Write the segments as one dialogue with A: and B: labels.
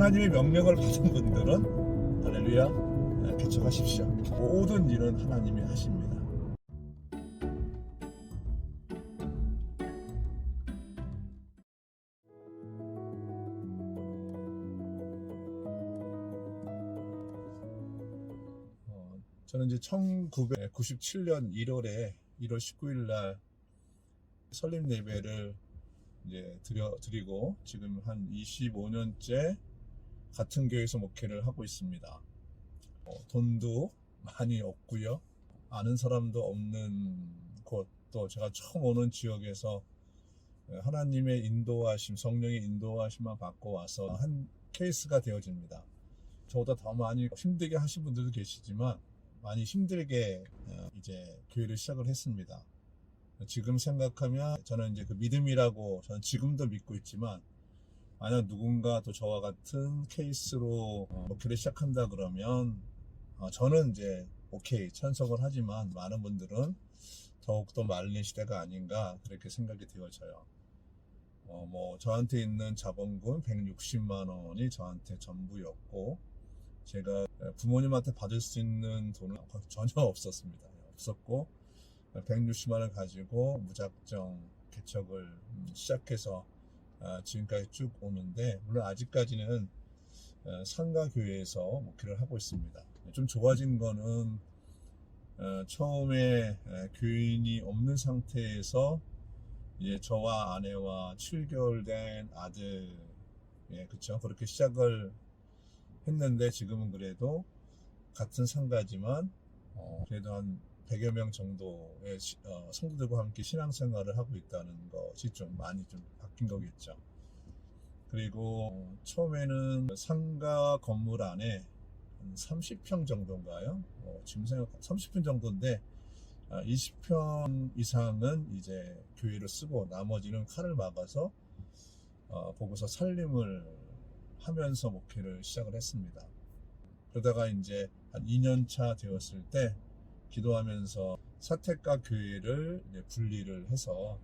A: 하나님의 명령을 받은 분들은 할렐루야 개척하십시오. 모든 일은 하나님이 하십니다. 저는 이제 1997년 1월 19일 날 설립 예배를 이제 드리고 지금 한 25년째 같은 교회에서 목회를 하고 있습니다. 돈도 많이 없고요. 아는 사람도 없는 곳, 또 제가 처음 오는 지역에서 하나님의 인도하심, 성령의 인도하심만 받고 와서 한 케이스가 되어집니다. 저보다 더 많이 힘들게 하신 분들도 계시지만 많이 힘들게 이제 교회를 시작을 했습니다. 지금 생각하면 저는 이제 그 믿음이라고 저는 지금도 믿고 있지만, 만약 누군가 또 저와 같은 케이스로 목회를 시작한다 그러면 저는 이제 오케이 찬성을 하지만 많은 분들은 더욱더 말린 시대가 아닌가 그렇게 생각이 되어져요. 뭐 저한테 있는 자본금 160만 원이 저한테 전부였고, 제가 부모님한테 받을 수 있는 돈은 전혀 없었습니다. 없었고 160만 원을 가지고 무작정 개척을 시작해서 지금까지 쭉 오는데, 물론 아직까지는 상가교회에서 목회를 하고 있습니다. 좀 좋아진 거는 처음에 교인이 없는 상태에서 이제 저와 아내와 7개월 된 아들, 그쵸, 그렇게 시작을 했는데, 지금은 그래도 같은 상가지만 그래도 한 100여 명 정도의 성도들과 함께 신앙생활을 하고 있다는 것이 좀 많이 좀 바뀐 거겠죠. 그리고 처음에는 상가 건물 안에 한 30평 정도인가요? 지금 생각 30평 정도인데 20평 이상은 이제 교회로 쓰고 나머지는 칸을 막아서 거기서 살림을 하면서 목회를 시작을 했습니다. 그러다가 이제 한 2년 차 되었을 때 기도하면서 사택과 교회를 이제 분리를 해서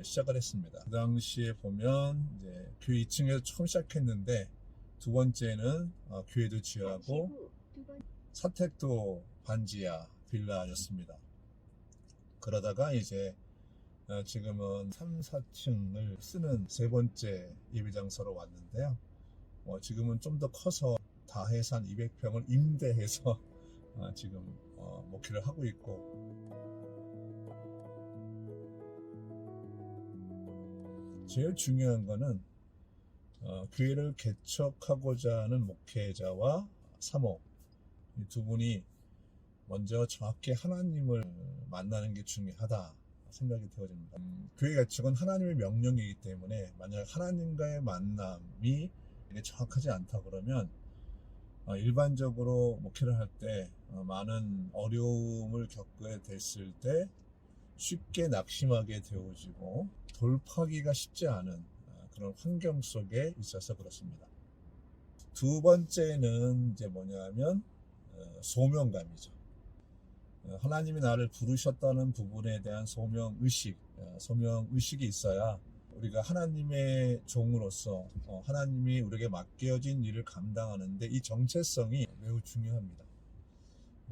A: 시작을 했습니다. 그 당시에 보면 이제 교회 2층에서 처음 시작했는데, 두 번째는 교회도 지하고 사택도 반지하 빌라였습니다. 그러다가 이제 지금은 3, 4층을 쓰는 세 번째 예배장소로 왔는데요. 지금은 좀 더 커서 다 해서 한 200평을 임대해서 지금 목회를 하고 있고, 제일 중요한 거는 교회를 개척하고자 하는 목회자와 사모, 이 두 분이 먼저 정확히 하나님을 만나는 게 중요하다 생각이 되어집니다. 교회 개척은 하나님의 명령이기 때문에 만약 하나님과의 만남이 정확하지 않다 그러면 일반적으로 목회를 할 때 많은 어려움을 겪게 됐을 때 쉽게 낙심하게 되어지고 돌파하기가 쉽지 않은 그런 환경 속에 있어서 그렇습니다. 두 번째는 이제 뭐냐면 소명감이죠. 하나님이 나를 부르셨다는 부분에 대한 소명의식이 있어야 우리가 하나님의 종으로서 하나님이 우리에게 맡겨진 일을 감당하는데 이 정체성이 매우 중요합니다.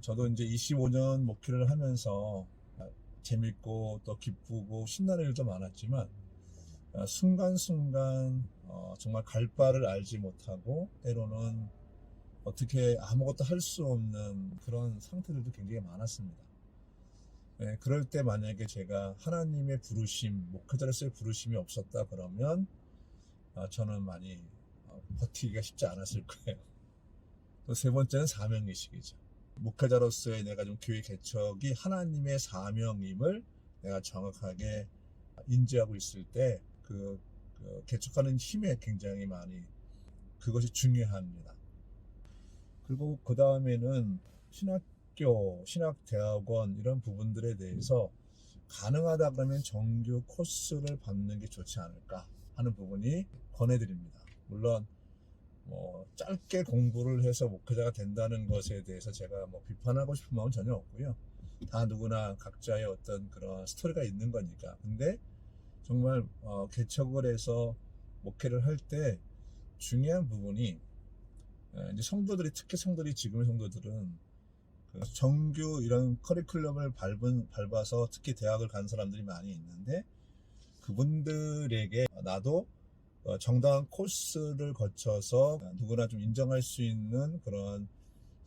A: 저도 이제 25년 목회를 하면서 재밌고 또 기쁘고 신나는 일도 많았지만 순간순간 정말 갈 바를 알지 못하고 때로는 어떻게 아무것도 할 수 없는 그런 상태들도 굉장히 많았습니다. 그럴 때 만약에 제가 하나님의 부르심, 목회자로서의 부르심이 없었다 그러면 저는 많이 버티기가 쉽지 않았을 거예요. 또 세 번째는 사명의식이죠. 목회자로서의 내가 좀 교회 개척이 하나님의 사명임을 내가 정확하게 인지하고 있을 때 그 개척하는 힘에 굉장히 많이 그것이 중요합니다. 그리고 그 다음에는 신학교, 신학대학원 이런 부분들에 대해서 가능하다 그러면 정규 코스를 받는 게 좋지 않을까 하는 부분이 권해드립니다. 물론 뭐 짧게 공부를 해서 목회자가 된다는 것에 대해서 제가 뭐 비판하고 싶은 마음은 전혀 없고요. 다 누구나 각자의 어떤 그런 스토리가 있는 거니까. 근데 정말 개척을 해서 목회를 할 때 중요한 부분이 이제 성도들이, 특히 성도들이, 지금의 성도들은 그 정규 이런 커리큘럼을 밟아서 특히 대학을 간 사람들이 많이 있는데, 그분들에게 나도 정당한 코스를 거쳐서 누구나 좀 인정할 수 있는 그런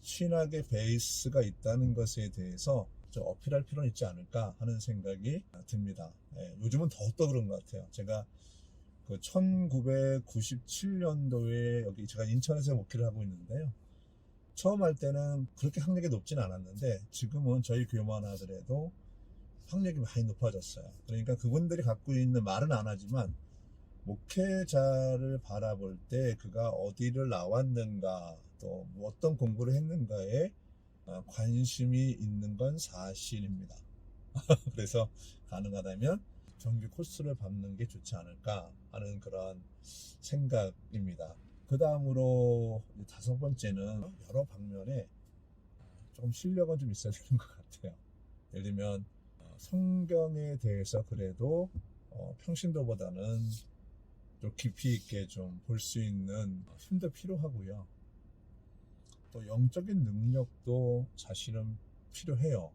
A: 신학의 베이스가 있다는 것에 대해서 좀 어필할 필요는 있지 않을까 하는 생각이 듭니다. 요즘은 더욱더 그런 것 같아요. 제가 그 1997년도에 여기 제가 인천에서 목회를 하고 있는데요. 처음 할 때는 그렇게 학력이 높진 않았는데, 지금은 저희 교회만 하더라도 학력이 많이 높아졌어요. 그러니까 그분들이 갖고 있는, 말은 안 하지만 목회자를 바라볼 때 그가 어디를 나왔는가, 또 어떤 공부를 했는가에 관심이 있는 건 사실입니다. 그래서 가능하다면 정규 코스를 밟는 게 좋지 않을까 하는 그런 생각입니다. 그 다음으로 5번째는 여러 방면에 조금 실력은 좀 있어야 되는 것 같아요. 예를 들면 성경에 대해서 그래도 평신도보다는 좀 깊이 있게 좀 볼 수 있는 힘도 필요하고요. 또 영적인 능력도 사실은 필요해요.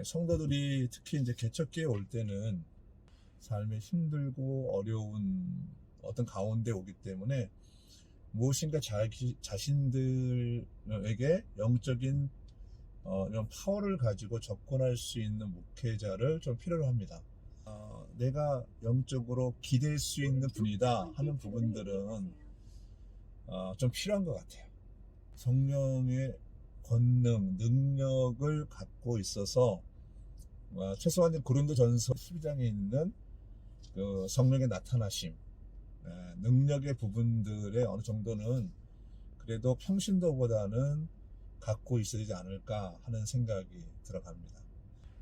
A: 성도들이 특히 이제 개척기에 올 때는 삶에 힘들고 어려운 어떤 가운데 오기 때문에 무엇인가 자신들에게 영적인 이런 파워를 가지고 접근할 수 있는 목회자를 좀 필요로 합니다. 내가 영적으로 기댈 수 있는 분이다 하는 부분들은 좀 필요한 것 같아요. 성령의 권능, 능력을 갖고 있어서 최소한 고린도전서 12장에 있는 그 성령의 나타나심, 능력의 부분들의 어느 정도는 그래도 평신도보다는 갖고 있어야 되지 않을까 하는 생각이 들어갑니다.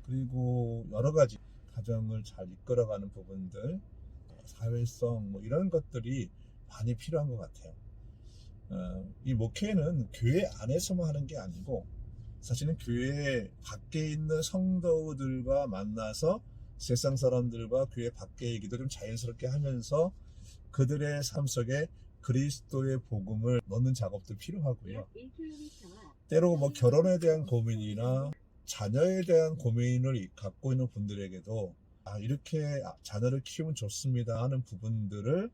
A: 그리고 여러 가지 가정을 잘 이끌어가는 부분들, 사회성 이런 것들이 많이 필요한 것 같아요. 이 목회는 교회 안에서만 하는 게 아니고 사실은 교회 밖에 있는 성도들과 만나서 세상 사람들과 교회 밖의 얘기도 좀 자연스럽게 하면서 그들의 삶 속에 그리스도의 복음을 넣는 작업도 필요하고요. 때로 결혼에 대한 고민이나 자녀에 대한 고민을 갖고 있는 분들에게도 이렇게 자녀를 키우면 좋습니다 하는 부분들을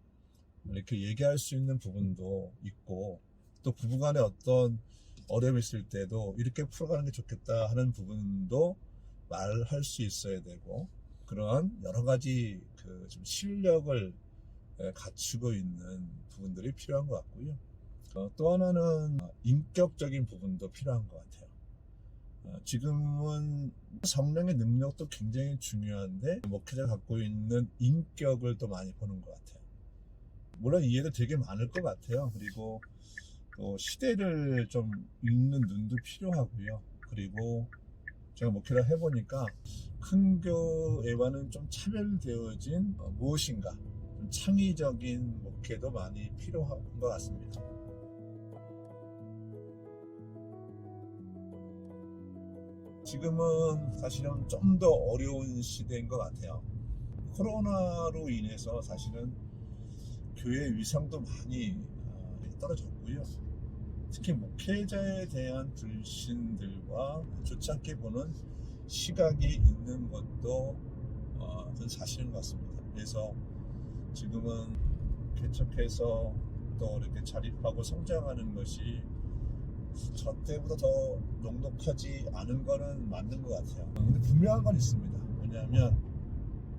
A: 이렇게 얘기할 수 있는 부분도 있고, 또 부부간에 어떤 어려움이 있을 때도 이렇게 풀어가는 게 좋겠다 하는 부분도 말할 수 있어야 되고, 그런 여러 가지 좀 실력을 갖추고 있는 부분들이 필요한 것 같고요. 또 하나는 인격적인 부분도 필요한 것 같아요. 지금은 성령의 능력도 굉장히 중요한데 목회자가 갖고 있는 인격을 또 많이 보는 것 같아요. 물론 이해도 되게 많을 것 같아요. 그리고 또 시대를 좀 읽는 눈도 필요하고요. 그리고 제가 목회를 해보니까 큰 교회와는 좀 차별되어진 무엇인가 좀 창의적인 목회도 많이 필요한 것 같습니다. 지금은 사실은 좀 더 어려운 시대인 것 같아요. 코로나로 인해서 사실은 교회 위상도 많이 떨어졌고요. 특히 목회자에 대한 불신들과 좋지 않게 보는 시각이 있는 것도 그건 사실인 것 같습니다. 그래서 지금은 개척해서 또 이렇게 자립하고 성장하는 것이 저 때보다 더 녹록하지 않은 거는 맞는 것 같아요. 근데 분명한 건 있습니다. 뭐냐면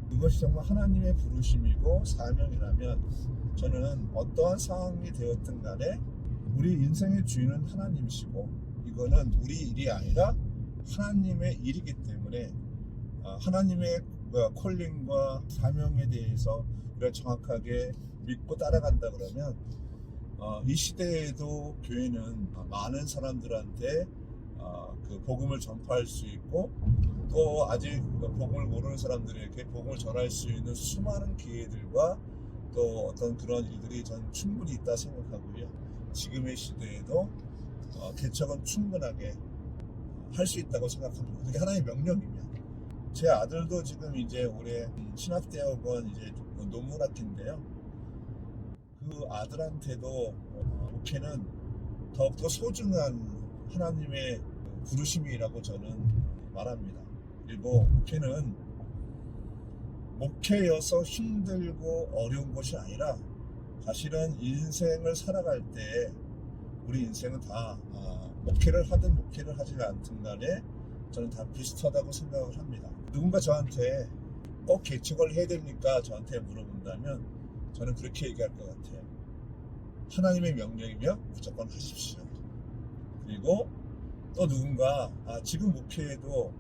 A: 그것이 정말 하나님의 부르심이고 사명이라면 저는 어떠한 상황이 되었든 간에 우리 인생의 주인은 하나님이시고 이거는 우리 일이 아니라 하나님의 일이기 때문에 하나님의 콜링과 사명에 대해서 우리가 정확하게 믿고 따라간다 그러면 이 시대에도 교회는 많은 사람들한테 그 복음을 전파할 수 있고 또 아직 복음을 모르는 사람들에게 복음을 전할 수 있는 수많은 기회들과 또 어떤 그런 일들이 전 충분히 있다 생각하고요. 지금의 시대에도 개척은 충분하게 할 수 있다고 생각합니다. 그게 하나의 명령이며 제 아들도 지금 이제 올해 신학대학원 이제 논문학기인데요. 그 아들한테도 목회는 더욱더 소중한 하나님의 부르심이라고 저는 말합니다. 그리고 목회여서 힘들고 어려운 것이 아니라 사실은 인생을 살아갈 때 우리 인생은 다 목회를 하든 목회를 하지 않든 간에 저는 다 비슷하다고 생각을 합니다. 누군가 저한테 꼭 개척을 해야 됩니까? 저한테 물어본다면 저는 그렇게 얘기할 것 같아요. 하나님의 명령이면 무조건 하십시오. 그리고 또 누군가 지금 목회에도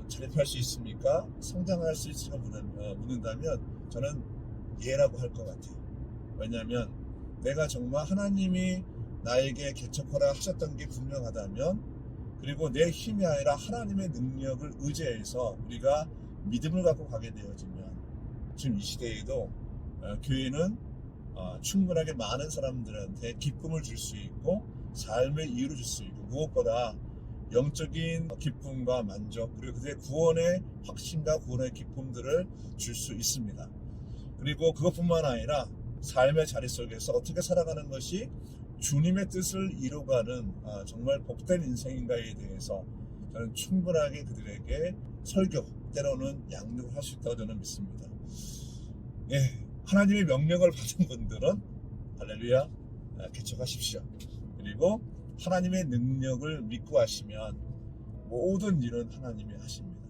A: 자립할 수 있습니까? 성장할 수 있을까 묻는다면 저는 예라고 할 것 같아요. 왜냐하면 내가 정말 하나님이 나에게 개척하라 하셨던 게 분명하다면, 그리고 내 힘이 아니라 하나님의 능력을 의지해서 우리가 믿음을 갖고 가게 되어지면 지금 이 시대에도 교회는 충분하게 많은 사람들한테 기쁨을 줄 수 있고 삶의 이유를 줄 수 있고, 무엇보다 영적인 기쁨과 만족, 그리고 그들의 구원의 확신과 구원의 기쁨들을 줄 수 있습니다. 그리고 그것뿐만 아니라 삶의 자리 속에서 어떻게 살아가는 것이 주님의 뜻을 이루어가는 정말 복된 인생인가에 대해서 저는 충분하게 그들에게 설교, 때로는 양육을 할 수 있다고 저는 믿습니다. 예, 하나님의 명령을 받은 분들은 할렐루야, 개척하십시오. 그리고 하나님의 능력을 믿고 하시면 모든 일은 하나님이 하십니다.